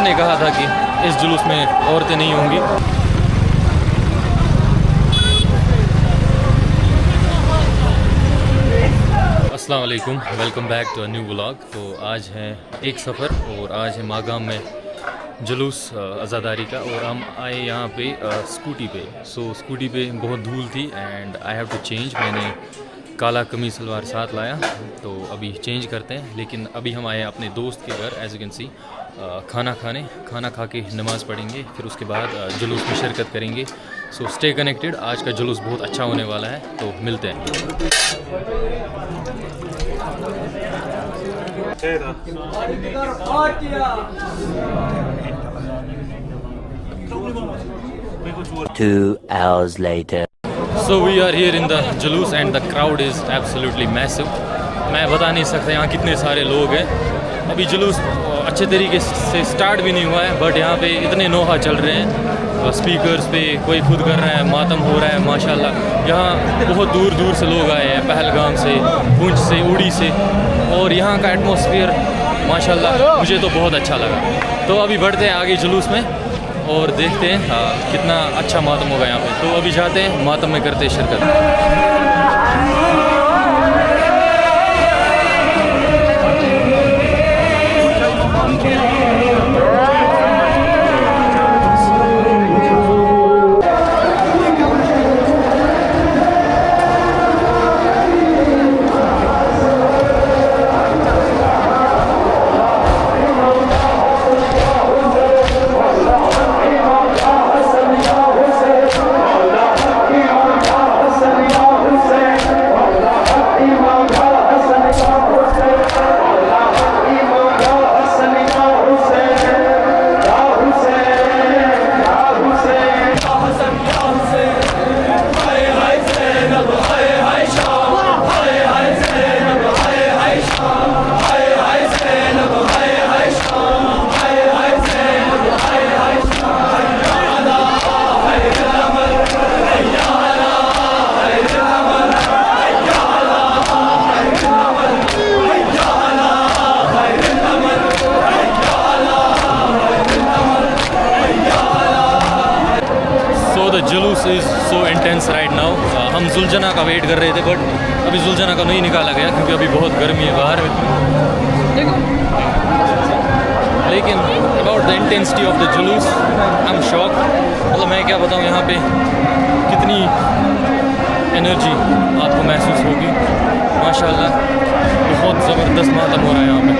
ने कहा था कि इस जुलूस में औरतें नहीं होंगी। अस्सलाम वालेकुम, welcome back to a new vlog. तो आज है एक सफ़र और आज है मागाम में जुलूस अज़ादारी का, और हम आए यहाँ पे स्कूटी पे। सो स्कूटी पे बहुत धूल थी and I have to change. मैंने काला कमीज सलवार साथ लाया, तो अभी चेंज करते हैं। लेकिन अभी हम आए अपने दोस्त के घर, एज यू कैन सी, खाना खा के नमाज़ पढ़ेंगे, फिर उसके बाद जुलूस में शिरकत करेंगे। सो स्टे कनेक्टेड, आज का जुलूस बहुत अच्छा होने वाला है, तो मिलते हैं। Two hours later. So we are here in the जुलूस and the crowd is absolutely massive. मैं बता नहीं सकता यहाँ कितने सारे लोग हैं। अभी जुलूस अच्छे तरीके से स्टार्ट भी नहीं हुआ है, बट यहाँ पे इतने नोहा चल रहे हैं, स्पीकर्स पे कोई खुद कर रहा है, मातम हो रहा है माशाल्लाह। यहाँ बहुत दूर दूर से लोग आए हैं, पहलगाम से, पुंछ से, उड़ी से, और यहाँ का एटमॉस्फेयर माशाल्लाह मुझे तो बहुत अच्छा लगा। तो अभी बढ़ते हैं आगे जुलूस में और देखते हैं कितना अच्छा मातम होगा यहाँ पे। तो अभी जाते हैं मातम में, करते हैं शिरकत। जुलूस is so intense right now. हम जुलजना का वेट कर रहे थे, बट अभी जुलजना का नहीं निकाला गया क्योंकि अभी बहुत गर्मी है बाहर। लेकिन about the intensity of the जुलूस आई एम शॉक। मतलब मैं क्या बताऊँ, यहाँ पे कितनी एनर्जी आपको महसूस होगी माशाल्लाह। बहुत ज़बरदस्त मातम हो रहा है यहाँ पे।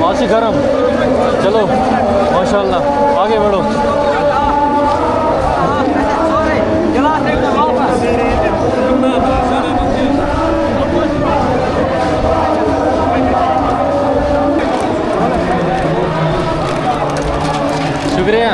आज गरम, चलो माशाल्लाह आगे बढ़ो। शुक्रिया।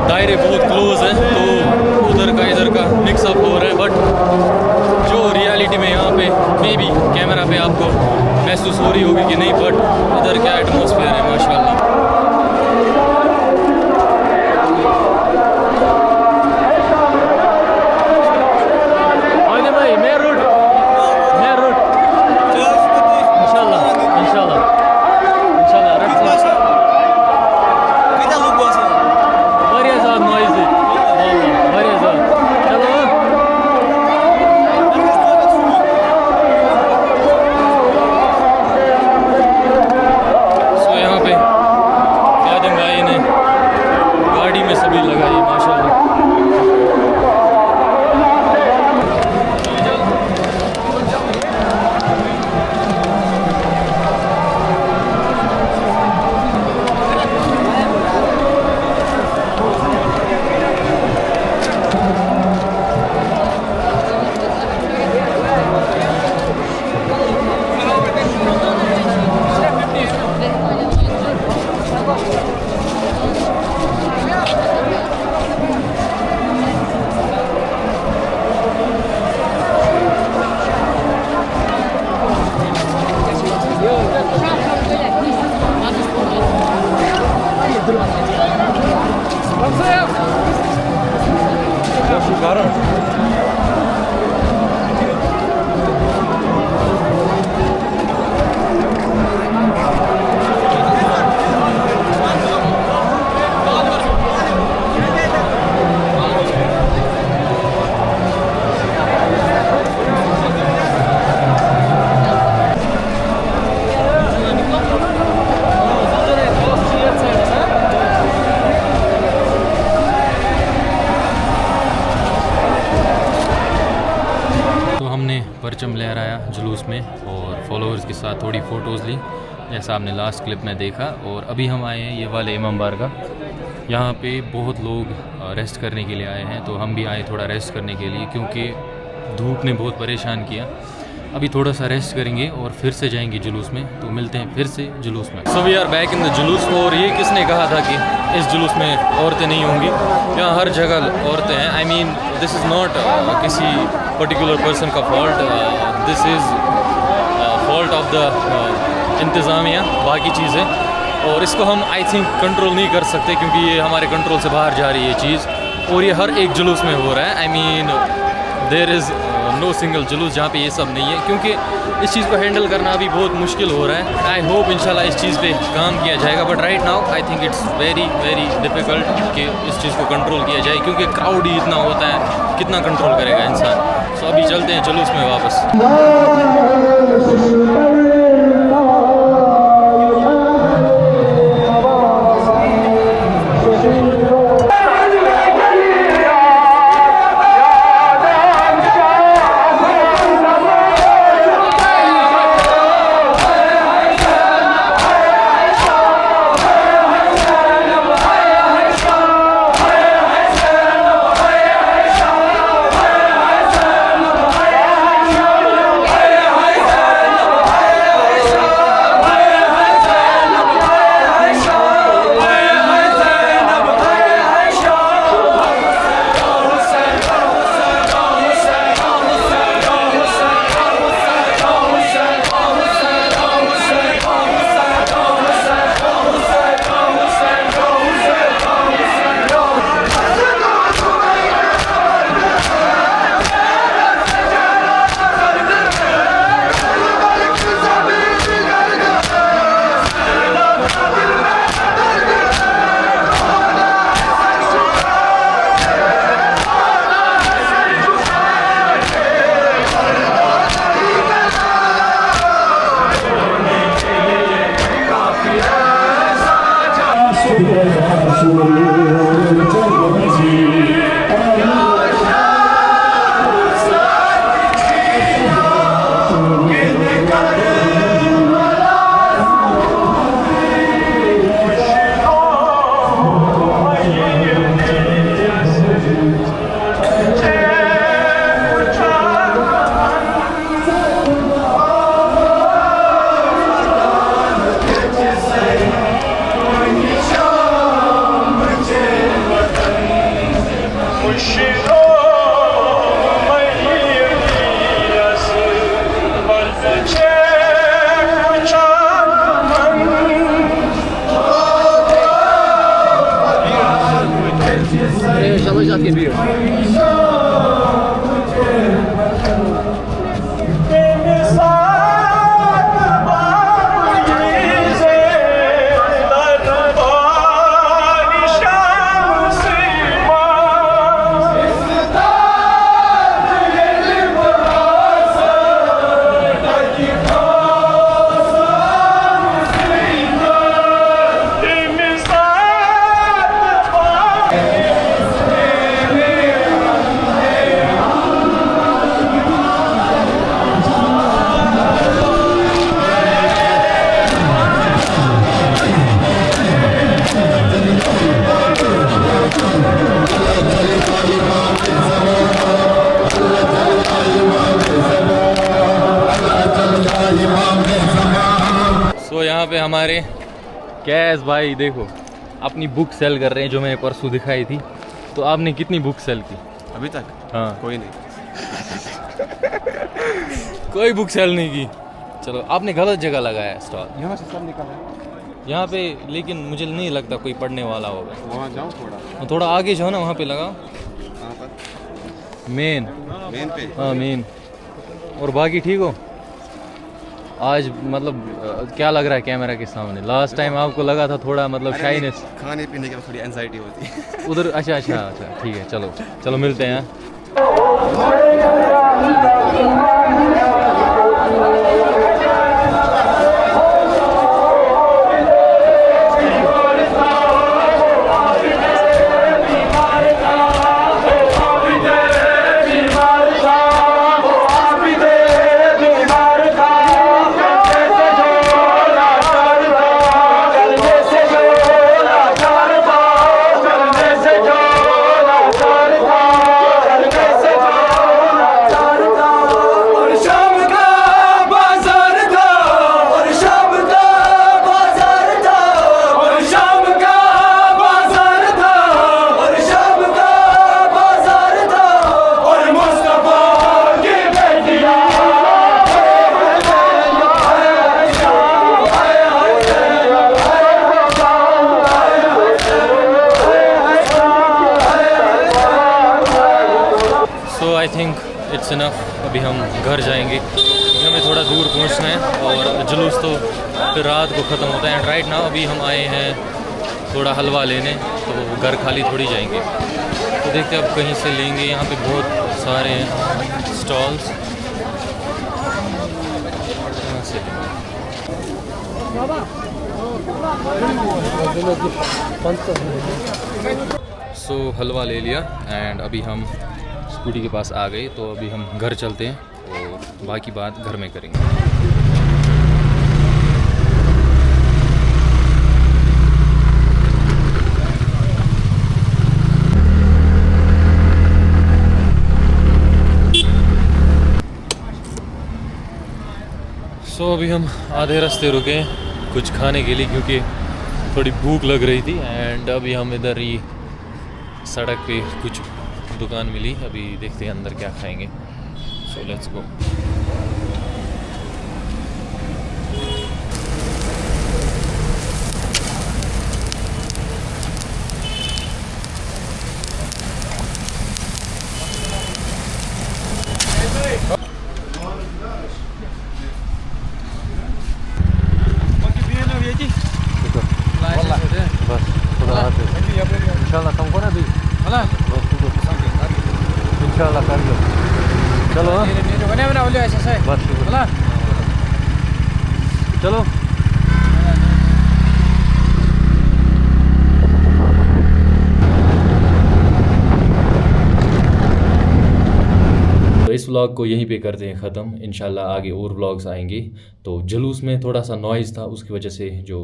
दायरे बहुत क्लोज हैं, तो उधर का इधर का मिक्सअप हो रहा है। बट जो रियलिटी में यहाँ पे मे बी कैमरा पे आपको महसूस हो रही होगी कि नहीं, बट इधर क्या एटमॉस्फेयर है माशाल्लाह। परचम लहराया जुलूस में और फॉलोअर्स के साथ थोड़ी फ़ोटोज़ ली, जैसा आपने लास्ट क्लिप में देखा। और अभी हम आए हैं ये वाले इमाम बारगाह, यहाँ पे बहुत लोग रेस्ट करने के लिए आए हैं, तो हम भी आए थोड़ा रेस्ट करने के लिए, क्योंकि धूप ने बहुत परेशान किया। अभी थोड़ा सा रेस्ट करेंगे और फिर से जाएंगे जुलूस में, तो मिलते हैं फिर से जुलूस में। So we are back in the जुलूस। और ये किसने कहा था कि इस जुलूस में औरतें नहीं होंगी? यहाँ हर जगह औरतें हैं। I mean this is not किसी पर्टिकुलर पर्सन का fault, this is fault of the इंतज़ामिया, बाकी चीज़ें। और इसको हम आई थिंक कंट्रोल नहीं कर सकते, क्योंकि ये हमारे कंट्रोल से बाहर जा रही है चीज़, और ये हर एक जुलूस में हो रहा है। I mean there is no single जुलूस जहाँ पे ये सब नहीं है, क्योंकि इस चीज़ को हैंडल करना अभी बहुत मुश्किल हो रहा है। आई होप इंशाल्लाह इस चीज़ पे काम किया जाएगा, but right now I think it's very very difficult कि इस चीज़ को कंट्रोल किया जाए, क्योंकि क्राउड ही इतना होता है, कितना कंट्रोल करेगा इंसान। सो अभी चलते हैं जुलूस में वापस। थोड़ी जाती है भीड़। सो यहाँ पे हमारे कैश भाई देखो अपनी बुक सेल कर रहे हैं जो मैंने परसों दिखाई थी। तो आपने कितनी बुक सेल की अभी तक? हाँ कोई नहीं। कोई बुक सेल नहीं की। चलो आपने गलत जगह लगाया स्टॉल यहाँ से सब निकल है यहाँ पे, लेकिन मुझे नहीं लगता कोई पढ़ने वाला होगा। वहाँ जाओ थोड़ा। थोड़ा आगे जाओ ना, वहाँ पे लगाओ कहाँ पर? मेन। मेन पे? हाँ मेन। और बाकी ठीक हो? आज मतलब क्या लग रहा है कैमरा के सामने? लास्ट टाइम आपको लगा था थोड़ा मतलब शाइनेस। खाने पीने के बाद थोड़ी एंजाइटी होती है। उधर अच्छा अच्छा अच्छा ठीक है। चलो चलो मिलते हैं। I think it's enough. अभी हम घर जाएंगे, हमें थोड़ा दूर पहुंचना है और जुलूस तो फिर रात को ख़त्म होता है। राइट नाउ अभी हम आए हैं थोड़ा हलवा लेने, तो घर खाली थोड़ी जाएंगे। तो देखते हैं अब कहीं से लेंगे। यहाँ पे बहुत सारे स्टॉल्स, यहाँ से सो हलवा ले लिया एंड अभी हम स्कूटी के पास आ गए। तो अभी हम घर चलते हैं और बाकी बात घर में करेंगे। सो अभी हम आधे रास्ते रुके कुछ खाने के लिए क्योंकि थोड़ी भूख लग रही थी। एंड अभी हम इधर ही सड़क पे कुछ दुकान मिली, अभी देखते हैं अंदर क्या खाएंगे। So let's go. बस इंशाल्लाह तुमको ना दी इंशाल्लाह कर लो। चलो बस चलो। तो इस व्लॉग को यहीं पे करते हैं ख़त्म। इंशाल्लाह आगे और व्लॉग्स आएंगे। तो जुलूस में थोड़ा सा नॉइज़ था, उसकी वजह से जो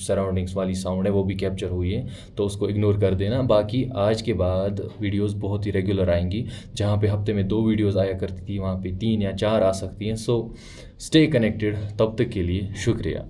सराउंडिंग्स वाली साउंड है वो भी कैप्चर हुई है, तो उसको इग्नोर कर देना। बाकी आज के बाद वीडियोस बहुत ही रेगुलर आएंगी। जहाँ पे हफ्ते में 2 वीडियोस आया करती थी, वहाँ पे 3 या 4 आ सकती हैं। So stay connected. तब तक के लिए शुक्रिया।